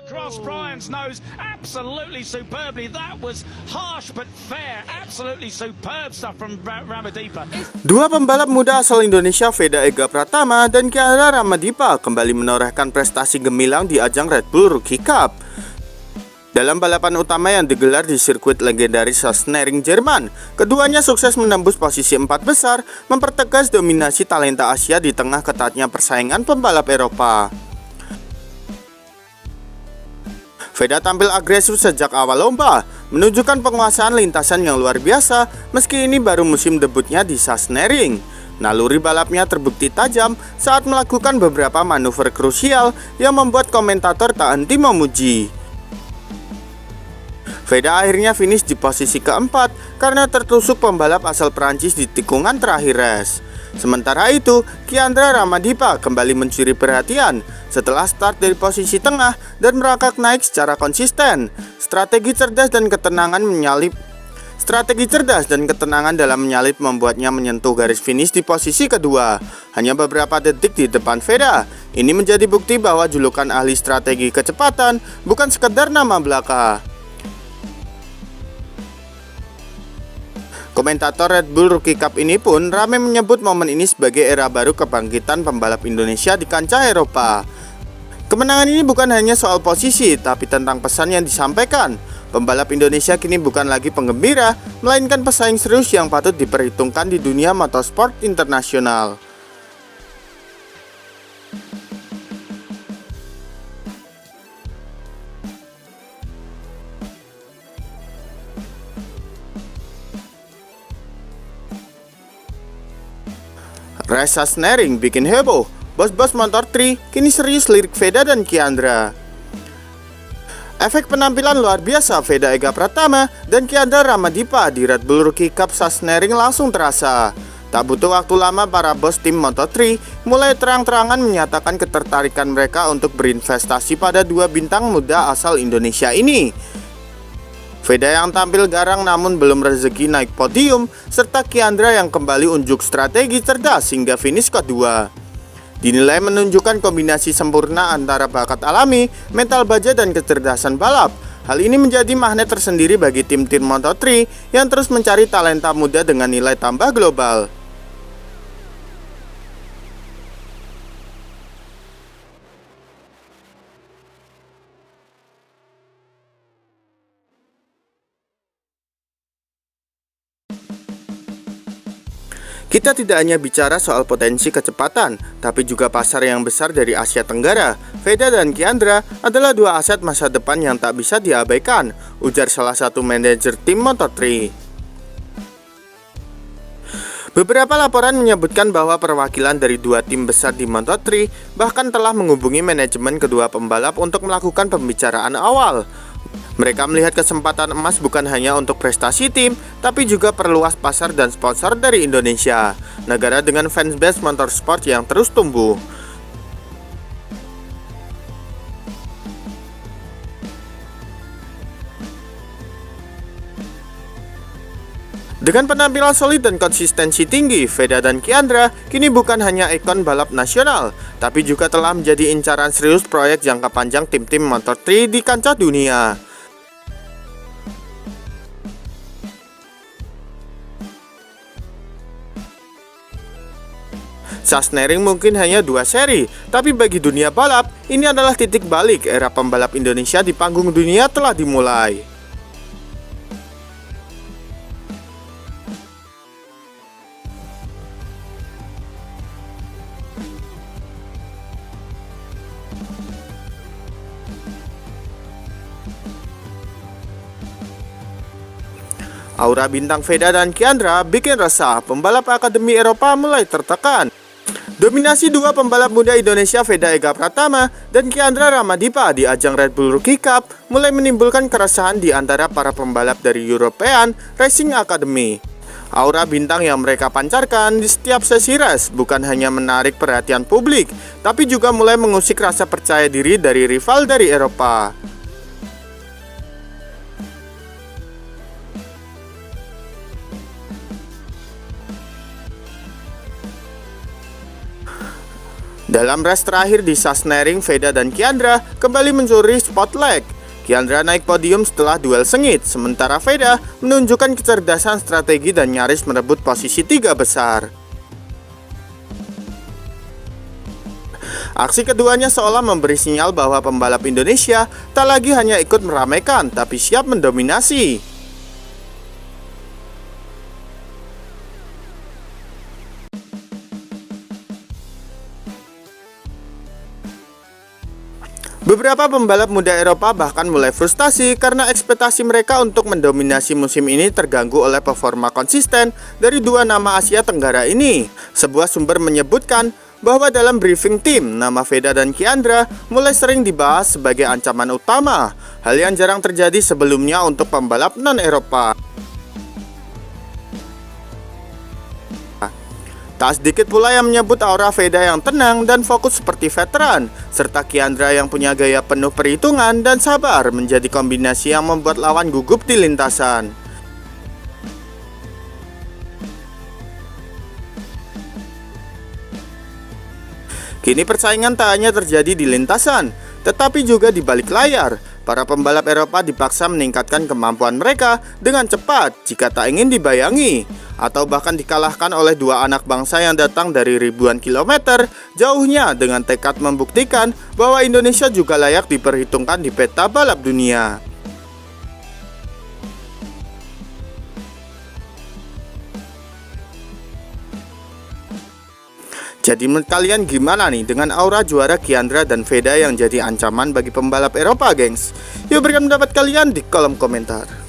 Cross Brian's nose absolutely superbly. That was harsh but fair. Absolutely superb stuff from Ramadipa. Dua pembalap muda asal Indonesia, Veda Ega Pratama dan Kiandra Ramadipa, kembali menorehkan prestasi gemilang di ajang Red Bull Rookie Cup. Dalam balapan utama yang digelar di sirkuit legendaris Sachsenring, Jerman, keduanya sukses menembus posisi 4 besar, mempertegas dominasi talenta Asia di tengah ketatnya persaingan pembalap Eropa. Veda tampil agresif sejak awal lomba, menunjukkan penguasaan lintasan yang luar biasa meski ini baru musim debutnya di Sachsenring. Naluri balapnya terbukti tajam saat melakukan beberapa manuver krusial yang membuat komentator tak henti memuji. Veda akhirnya finish di posisi keempat karena tertusuk pembalap asal Prancis di tikungan terakhir race. Sementara itu, Kiandra Ramadipa kembali mencuri perhatian setelah start dari posisi tengah dan merangkak naik secara konsisten. Strategi cerdas dan ketenangan dalam menyalip membuatnya menyentuh garis finish di posisi kedua, hanya beberapa detik di depan Veda. Ini menjadi bukti bahwa julukan ahli strategi kecepatan bukan sekedar nama belaka. Komentator Red Bull Rookie Cup ini pun ramai menyebut momen ini sebagai era baru kebangkitan pembalap Indonesia di kancah Eropa. Kemenangan ini bukan hanya soal posisi, tapi tentang pesan yang disampaikan. Pembalap Indonesia kini bukan lagi penggembira, melainkan pesaing serius yang patut diperhitungkan di dunia motorsport internasional. Race Sachsenring bikin heboh. Bos-bos Moto3 kini serius lirik Veda dan Kiandra. Efek penampilan luar biasa Veda Ega Pratama dan Kiandra Ramadipa di Red Bull Rookie Cup Sachsenring langsung terasa. Tak butuh waktu lama para bos tim Moto3 mulai terang-terangan menyatakan ketertarikan mereka untuk berinvestasi pada dua bintang muda asal Indonesia ini. Veda yang tampil garang namun belum rezeki naik podium, serta Kiandra yang kembali unjuk strategi cerdas hingga finish kedua. Dinilai menunjukkan kombinasi sempurna antara bakat alami, mental baja dan kecerdasan balap. Hal ini menjadi magnet tersendiri bagi tim-tim Moto3 yang terus mencari talenta muda dengan nilai tambah global. Kita tidak hanya bicara soal potensi kecepatan, tapi juga pasar yang besar dari Asia Tenggara. Veda dan Kiandra adalah dua aset masa depan yang tak bisa diabaikan, ujar salah satu manajer tim Moto3. Beberapa laporan menyebutkan bahwa perwakilan dari dua tim besar di Moto3 bahkan telah menghubungi manajemen kedua pembalap untuk melakukan pembicaraan awal. Mereka melihat kesempatan emas bukan hanya untuk prestasi tim, tapi juga perluas pasar dan sponsor dari Indonesia, negara dengan fansbase motorsport yang terus tumbuh. Dengan penampilan solid dan konsistensi tinggi, Veda dan Kiandra kini bukan hanya ikon balap nasional, tapi juga telah menjadi incaran serius proyek jangka panjang tim-tim Moto3 di kancah dunia. Sachsenring mungkin hanya 2 seri, tapi bagi dunia balap, ini adalah titik balik era pembalap Indonesia di panggung dunia telah dimulai. Aura bintang Veda dan Kiandra bikin resah, pembalap Akademi Eropa mulai tertekan. Dominasi dua pembalap muda Indonesia Veda Ega Pratama dan Kiandra Ramadipa di ajang Red Bull Rookie Cup mulai menimbulkan keresahan di antara para pembalap dari European Racing Academy. Aura bintang yang mereka pancarkan di setiap sesi race bukan hanya menarik perhatian publik, tapi juga mulai mengusik rasa percaya diri dari rival dari Eropa. Dalam race terakhir di Sachsenring, Veda dan Kiandra kembali mencuri spotlight. Kiandra naik podium setelah duel sengit, sementara Veda menunjukkan kecerdasan strategi dan nyaris merebut posisi 3 besar. Aksi keduanya seolah memberi sinyal bahwa pembalap Indonesia tak lagi hanya ikut meramaikan, tapi siap mendominasi. Beberapa pembalap muda Eropa bahkan mulai frustasi karena ekspektasi mereka untuk mendominasi musim ini terganggu oleh performa konsisten dari dua nama Asia Tenggara ini. Sebuah sumber menyebutkan bahwa dalam briefing tim, nama Veda dan Kiandra mulai sering dibahas sebagai ancaman utama, hal yang jarang terjadi sebelumnya untuk pembalap non-Eropa. Tak sedikit pula yang menyebut aura Veda yang tenang dan fokus seperti veteran, serta Kiandra yang punya gaya penuh perhitungan dan sabar menjadi kombinasi yang membuat lawan gugup di lintasan. Kini persaingan tak hanya terjadi di lintasan, tetapi juga di balik layar. Para pembalap Eropa dipaksa meningkatkan kemampuan mereka dengan cepat jika tak ingin dibayangi, atau bahkan dikalahkan oleh dua anak bangsa yang datang dari ribuan kilometer jauhnya dengan tekad membuktikan bahwa Indonesia juga layak diperhitungkan di peta balap dunia. Jadi menurut kalian gimana nih dengan aura juara Kiandra dan Veda yang jadi ancaman bagi pembalap Eropa, gengs? Yuk berikan pendapat kalian di kolom komentar.